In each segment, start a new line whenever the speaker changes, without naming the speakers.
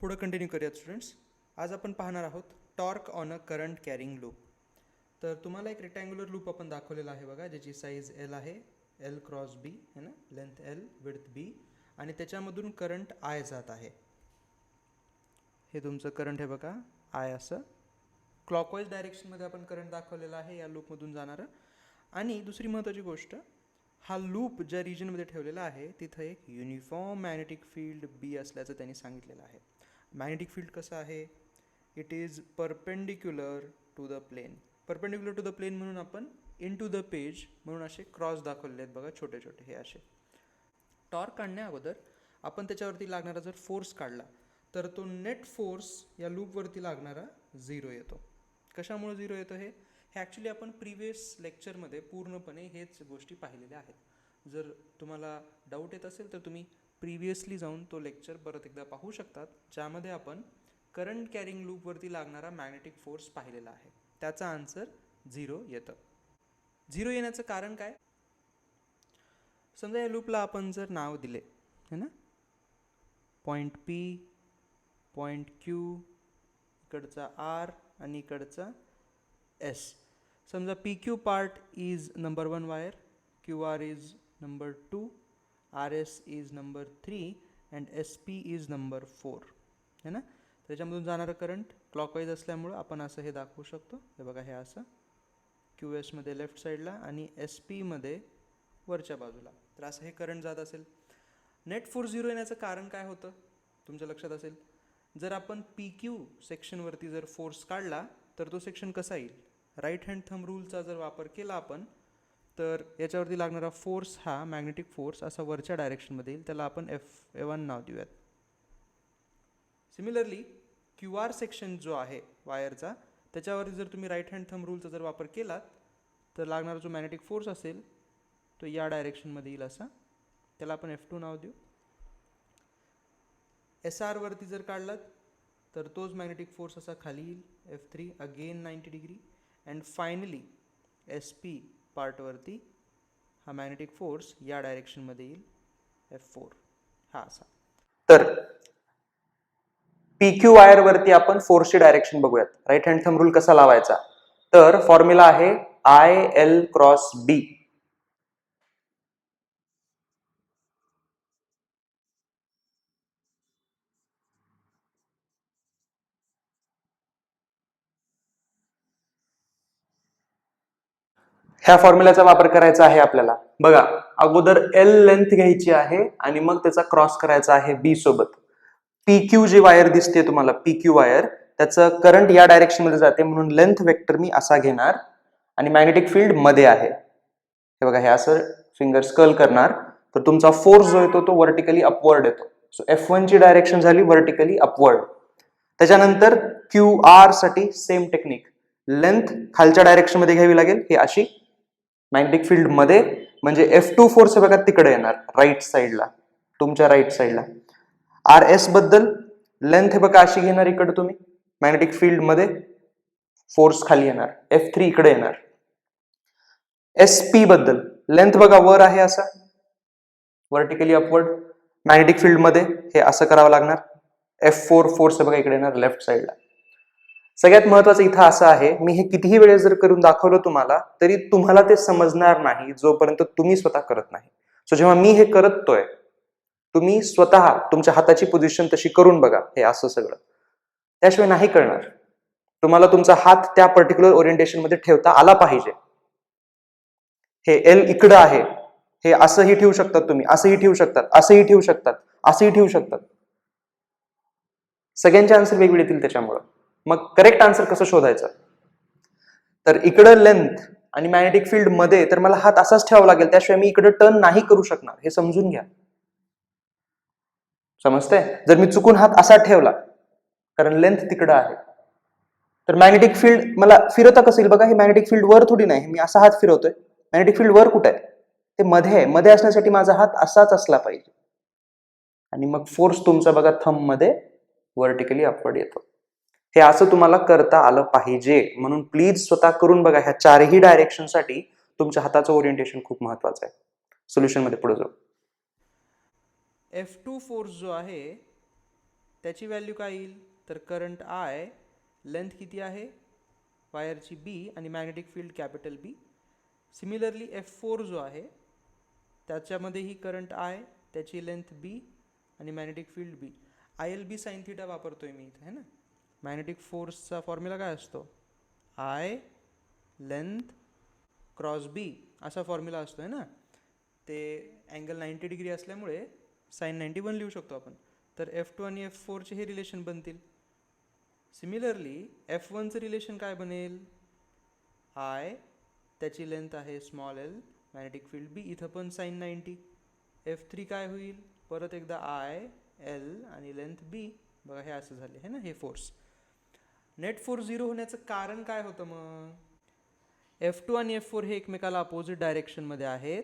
पुढे कंटिन्यू करूयात स्टुडंट्स. आज आपण पाहणार आहोत torque on a current carrying loop. तर तुम्हाला एक रेक्टँग्युलर लूप आपण दाखवलेला आहे बघा, ज्याची साईज एल आहे, एल क्रॉस बी है ना, लेंथ एल विड्थ बी, आणि त्याच्यामधून करंट आय जात आहे. हे तुमचं करंट आहे बघा, आय असं क्लॉकवाईज डायरेक्शनमध्ये आपण करंट दाखवलेला आहे या लूपमधून जाणारं. आणि दुसरी महत्त्वाची गोष्ट, हा लूप ज्या रिजनमध्ये ठेवलेला आहे तिथं एक युनिफॉर्म मॅग्नेटिक फील्ड बी असल्याचं त्यांनी सांगितलेलं आहे. मॅग्नेटिक फील्ड कसं आहे, it is perpendicular to the plane. Perpendicular to the plane म्हणून आपण इन टू द पेज म्हणून असे क्रॉस दाखवलेले आहेत बघा, छोटे छोटे हे असे. टॉर्क काढण्या अगोदर आपण त्याच्यावरती लागणारा जर फोर्स काढला तर तो नेट फोर्स या लूपवरती लागणारा 0 येतो. कशामुळे 0 येतो हे ॲक्च्युली आपण प्रिव्हियस लेक्चरमध्ये पूर्णपणे हेच गोष्टी पाहिलेल्या आहेत. जर तुम्हाला डाऊट येत असेल तर तुम्ही प्रिव्हियसली जाऊन तो लेक्चर परत एकदा पाहू शकतात, ज्यामध्ये आपण करंट कॅरिंग लूपवरती लागणारा मॅग्नेटिक फोर्स पाहिलेला आहे. त्याचा आन्सर 0 येतं. 0 येण्याचं कारण काय, समजा या लूपला आपण जर नाव दिले है ना, पॉईंट पी, पॉईंट क्यू, इकडचा आर आणि इकडचा एस. समजा P Q part is number 1 wire, Q R is number 2, R S is number 3 and S P is number 4 है ना. त्याच्यामधून जाणारं करंट क्लॉकवाईज असल्यामुळं आपण असं हे दाखवू शकतो. हे बघा, हे असं क्यू एसमध्ये लेफ्ट साईडला आणि एस पीमध्ये वरच्या बाजूला. तर असं हे करंट जात असेल. नेट फोर्स 0 येण्याचं कारण काय होतं तुमच्या लक्षात असेल, जर आपण पी क्यू सेक्शनवरती जर फोर्स काढला तर तो सेक्शन कसा येईल, राईट हँड थंब रूलचा जर वापर केला आपण तर याच्यावरती लागणारा फोर्स हा मॅग्नेटिक फोर्स असा वरच्या डायरेक्शनमध्ये येईल. त्याला आपण F1 नाव देऊयात. सिमिलरली क्यू आर सेक्शन जो आहे वायरचा, त्याच्यावरती जर तुम्ही राईट हँड थंब रूलचा जर वापर केलात तर लागणारा जो मॅग्नेटिक फोर्स असेल तो या डायरेक्शनमध्ये येईल असा, त्याला आपण F2 नाव देऊ. एस आरवरती जर काढलात तर तोच मॅग्नेटिक फोर्स असा खाली येईल, F3 again 90 degree. And finally S P पार्टवरती हा मॅग्नेटिक फोर्स या डायरेक्शनमध्ये येईल, F4 हा असा. तर पी क्यू वायरवरती आपण फोर्सची डायरेक्शन बघूयात. राईट हँड थंब रूल कसा लावायचा, तर फॉर्म्युला आहे आय एल क्रॉस बी. ह्या फॉर्म्युल्याचा वापर करायचा आहे आपल्याला. बघा, अगोदर एल लेंथ घ्यायची आहे आणि मग त्याचा क्रॉस करायचा आहे बी सोबत. पी क्यू जी वायर दिसते तुम्हाला, पी क्यू वायर, त्याचं करंट या डायरेक्शन मध्ये जाते म्हणून लेंथ वेक्टर मी असा घेणार आणि मॅग्नेटिक फील्ड मध्ये आहे. हे बघा, हे असं फिंगर स्कल करणार तर तुमचा फोर्स जो येतो तो व्हर्टिकली अपवर्ड येतो. सो F1 ची डायरेक्शन झाली व्हर्टिकली अपवर्ड. त्याच्यानंतर क्यू आर साठी सेम टेक्निक, लेंथ खालच्या डायरेक्शन मध्ये घ्यावी लागेल, हे अशी मॅग्नेटिक फील्ड मध्ये, म्हणजे F2 फोर्स बघा तिकडे येणार राईट साईडला, तुमच्या राईट साईडला. आर एस बद्दल लेंथ हे बघा अशी घेणार इकडे तुम्ही, मॅग्नेटिक फील्ड मध्ये फोर्स खाली येणार, F3 इकडे येणार. एस पी बद्दल लेंथ बघा वर आहे असा व्हर्टिकली अपवर्ड, मॅग्नेटिक फील्ड मध्ये हे असं करावं लागणार. F4 फोर्स बघा इकडे येणार लेफ्ट साईडला. सगळ्यात महत्वाचं इथं असं आहे, मी हे कितीही वेळेस जर करून दाखवलं तुम्हाला तरी तुम्हाला ते समजणार नाही जोपर्यंत तुम्ही स्वतः करत नाही. सो जेव्हा मी हे करतोय, तुम्ही स्वतः तुमच्या हाताची पोझिशन तशी करून बघा, हे असं सगळं, त्याशिवाय नाही कळणार. तुम्हाला तुमचा हात त्या पर्टिक्युलर ओरिएंटेशन मध्ये ठेवता आला पाहिजे. हे एल इकडं आहे, हे असंही ठेवू शकतात तुम्ही, असंही ठेवू शकतात, असंही ठेवू शकतात, असंही ठेवू शकतात. सगळ्यांचे आन्सर वेगवेगळे येतील त्याच्यामुळं. मग करेक्ट आन्सर कसं शोधायचं, तर इकडं लेंथ आणि मॅग्नेटिक फील्ड मध्ये, तर मला हात असाच ठेवावा लागेल, त्याशिवाय मी इकडे टर्न नाही करू शकणार, हे समजून घ्या. समजतंय? जर मी चुकून हात असा ठेवला कारण लेंथ तिकडं आहे तर मॅग्नेटिक फील्ड मला फिरवता कसं येईल बघा, हे मॅग्नेटिक फील्ड वर थोडी नाही, मी असा हात फिरवतोय, मॅग्नेटिक फील्ड वर कुठे आहे, ते मध्ये आहे. मध्ये असण्यासाठी माझा हात असाच असला पाहिजे आणि मग फोर्स तुमचा बघा थंब मध्ये व्हर्टिकली अपवर्ड येतो. हे असं तुम्हाला करता आलं पाहिजे, म्हणून प्लीज स्वतः करून बघा. ह्या चारही डायरेक्शन साठी तुमच्या हाताचं ओरिएंटेशन खूप महत्वाचं आहे. सोल्युशन मध्ये पुढे जाऊ. F2 फोर्स जो आहे त्याची व्हॅल्यू काय येईल, तर करंट आय, लेंथ किती आहे वायरची बी आणि मॅग्नेटिक फील्ड कॅपिटल बी. सिमिलरली F4 जो आहे त्याच्यामध्येही करंट आय, त्याची लेंथ बी आणि मॅग्नेटिक फील्ड बी. ILB साइन थिटा वापरतोय मी इथे, है ना. मॅग्नेटिक फोर्सचा फॉर्म्युला काय असतो, आय लेंथ क्रॉस बी असा फॉर्म्युला असतो आहे ना. ते अँगल 90 डिग्री असल्यामुळे साइन 91 लिहू शकतो आपण. तर F2 आणि F4चे हे रिलेशन बनतील. सिमिलरली F1चं रिलेशन काय बनेल, आय, त्याची लेंथ आहे स्मॉल एल, मॅग्नेटिक फील्ड बी, इथं पण साइन 90. F3 काय होईल, परत एकदा आय एल आणि लेंथ बी. बघा हे असं झाले है ना हे फोर्स. नेट फोर्स 0 होण्याचं कारण काय होतं मग, F2 आणि F4 हे एकमेकाला अपोजिट डायरेक्शनमध्ये आहेत,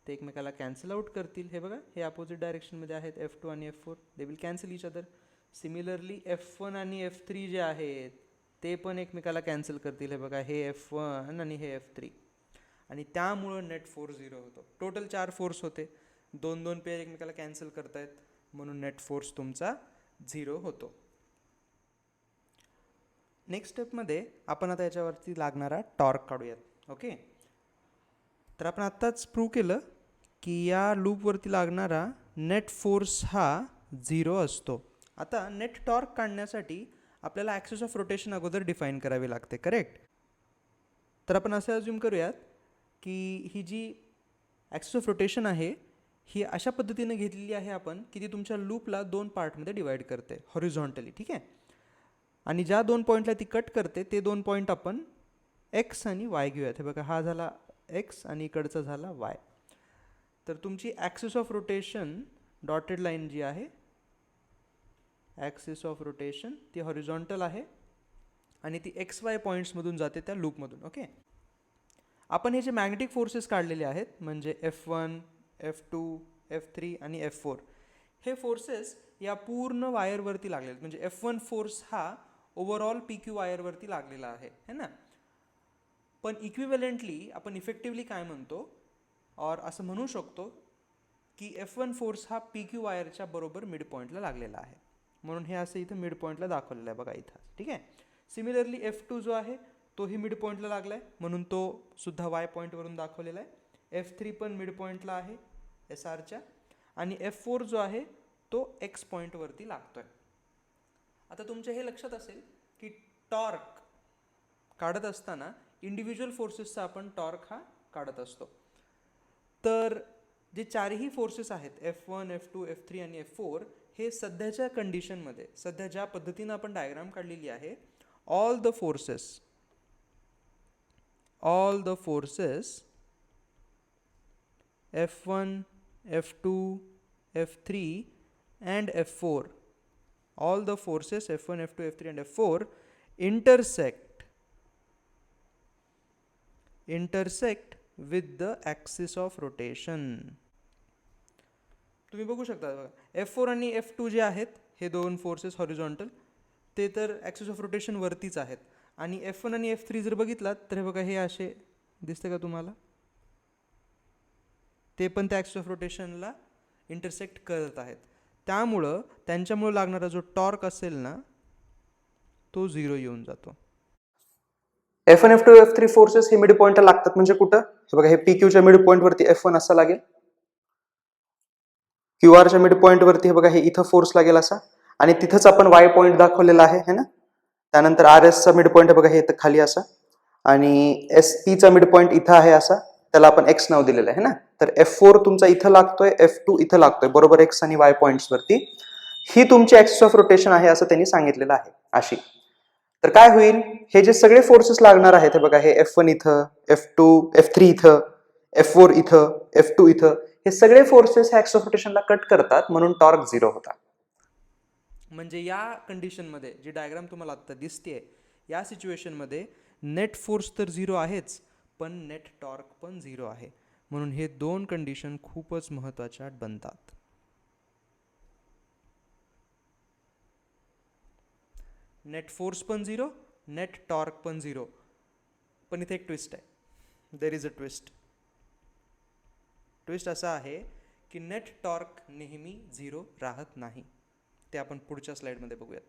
ते एकमेकाला कॅन्सल आउट करतील. हे बघा हे अपोजिट डायरेक्शनमध्ये आहेत F2 आणि F4, they will cancel each other. Similarly F1 आणि F3 जे आहेत ते पण एकमेकाला कॅन्सल करतील. हे बघा हे F1 आणि हे F3, आणि त्यामुळं नेट फोर्स 0 होतो. टोटल 4 फोर्स होते, 2-2 पेअर एकमेकाला कॅन्सल करतायत, म्हणून नेट फोर्स तुमचा 0 होतो. नेक्स्ट स्टेपमध्ये आपण आता याच्यावरती लागणारा टॉर्क काढूयात. ओके, तर आपण आत्ताच प्रूव्ह केलं की या लूपवरती लागणारा नेट फोर्स हा 0 असतो. आता नेट टॉर्क काढण्यासाठी आपल्याला ॲक्सिस ऑफ रोटेशन अगोदर डिफाईन करावी लागते, करेक्ट. तर आपण असं अज्युम करूयात की ही जी ॲक्सिस ऑफ रोटेशन आहे ही अशा पद्धतीने घेतलेली आहे आपण की ती तुमच्या लूपला 2 पार्टमध्ये डिवाईड करते हॉरिझॉन्टली, ठीक आहे. आणि ज्या 2 पॉईंटला ती कट करते ते 2 पॉईंट आपण एक्स आणि वाय घेऊयात. हे बघा हा झाला एक्स आणि इकडचा झाला वाय. तर तुमची axis of rotation dotted line जी आहे, ॲक्सिस ऑफ रोटेशन ती हॉरिझॉन्टल आहे आणि ती XY पॉईंट्समधून जाते त्या लूपमधून. ओके, आपण हे जे मॅग्नेटिक फोर्सेस काढलेले आहेत म्हणजे F1, F2, F3 आणि F4, हे फोर्सेस या पूर्ण वायरवरती लागलेले, म्हणजे F1 फोर्स हा ओव्हरऑल PQ वायरवरती लागलेला आहे है ना. पण इक्विव्हॅलेंटली आपण इफेक्टिव्हली काय म्हणतो, और असं म्हणू शकतो की F1 फोर्स हा PQ वायरच्या बरोबर मिड पॉईंटला लागलेला आहे, म्हणून हे असं इथं मिड पॉईंटला दाखवलेलं आहे बघा इथं, ठीक आहे. सिमिलरली F2 जो आहे तोही मिड पॉईंटला लागला आहे, म्हणून तो सुद्धा वाय पॉईंटवरून दाखवलेला आहे. F3 पण मिड पॉईंटला आहे SRच्या, आणि F4 जो आहे तो X पॉईंटवरती लागतोय. आता तुमच्या हे लक्षात असेल की टॉर्क काढत असताना इंडिव्हिज्युअल फोर्सेसचा आपण टॉर्क हा काढत असतो. तर जे चारही फोर्सेस आहेत F1, F2, F3 आणि F4 हे सध्याच्या कंडिशनमध्ये, सध्या ज्या पद्धतीनं आपण डायग्राम काढलेली आहे, all the forces F1, F2, F3 and F4, all the forces F1, F2, F3 and F4 intersect with the axis of rotation. तुम्ही बघू शकता F4 आणि F2 जे आहेत हे 2 फोर्सेस हॉरिझॉन्टल, ते तर ॲक्सिस ऑफ रोटेशन वरतीच आहेत. आणि F1 आणि F3 जर बघितलात तर हे बघा हे असे दिसते का तुम्हाला, ते पण त्या ॲक्सिस ऑफ रोटेशनला इंटरसेक्ट करत आहेत. त्यामुळं त्यांच्यामुळं लागणारा जो टॉर्क असेल ना तो 0 येऊन जातो. F1, F2, F3 फोर्सेस हे मिड पॉईंटला लागतात म्हणजे कुठं, हे बघा हे PQच्या मिड पॉईंटवरती F1 असा लागेल, QRच्या मिड पॉईंटवरती हे बघा हे इथं फोर्स लागेल असा, आणि तिथंच आपण वाय पॉईंट दाखवलेला आहे है ना. त्यानंतर RSचा मिड पॉईंट बघा हे इथं खाली असा, आणि SPचा मिड पॉईंट इथं आहे असा, त्याला आपण X नाव दिलेलं आहे ना. तर F4 तुमचा इथं लागतोय, F2 इथं लागतोय, बरोबर X आणि Y पॉईंट्सवरती. ही तुमची ॲक्सिस ऑफ रोटेशन आहे असं त्यांनी सांगितलेलं आहे अशी. तर काय होईल, हे जे सगळे फोर्सेस लागणार आहेत हे बघा हे F1 इथं, F2, F3 इथं, F4 इथं, F2 इथं, हे सगळे फोर्सेस ॲक्सिस ऑफ रोटेशनला कट करतात, म्हणून टॉर्क 0 होता. म्हणजे या कंडिशनमध्ये जी डायग्राम तुम्हाला आता दिसते या सिच्युएशनमध्ये नेट फोर्स तर 0 आहेच, पण नेट टॉर्क पण 0 आहे, म्हणून हे 2 कंडिशन खूपच महत्त्वाच्या बनतात. नेट फोर्स पण 0, नेट टॉर्क पण 0. पण इथे एक ट्विस्ट आहे, there is a twist. Twist असा आहे की नेट टॉर्क नेहमी 0 राहत नाही, ते आपण पुढच्या स्लाइडमध्ये बघूयात.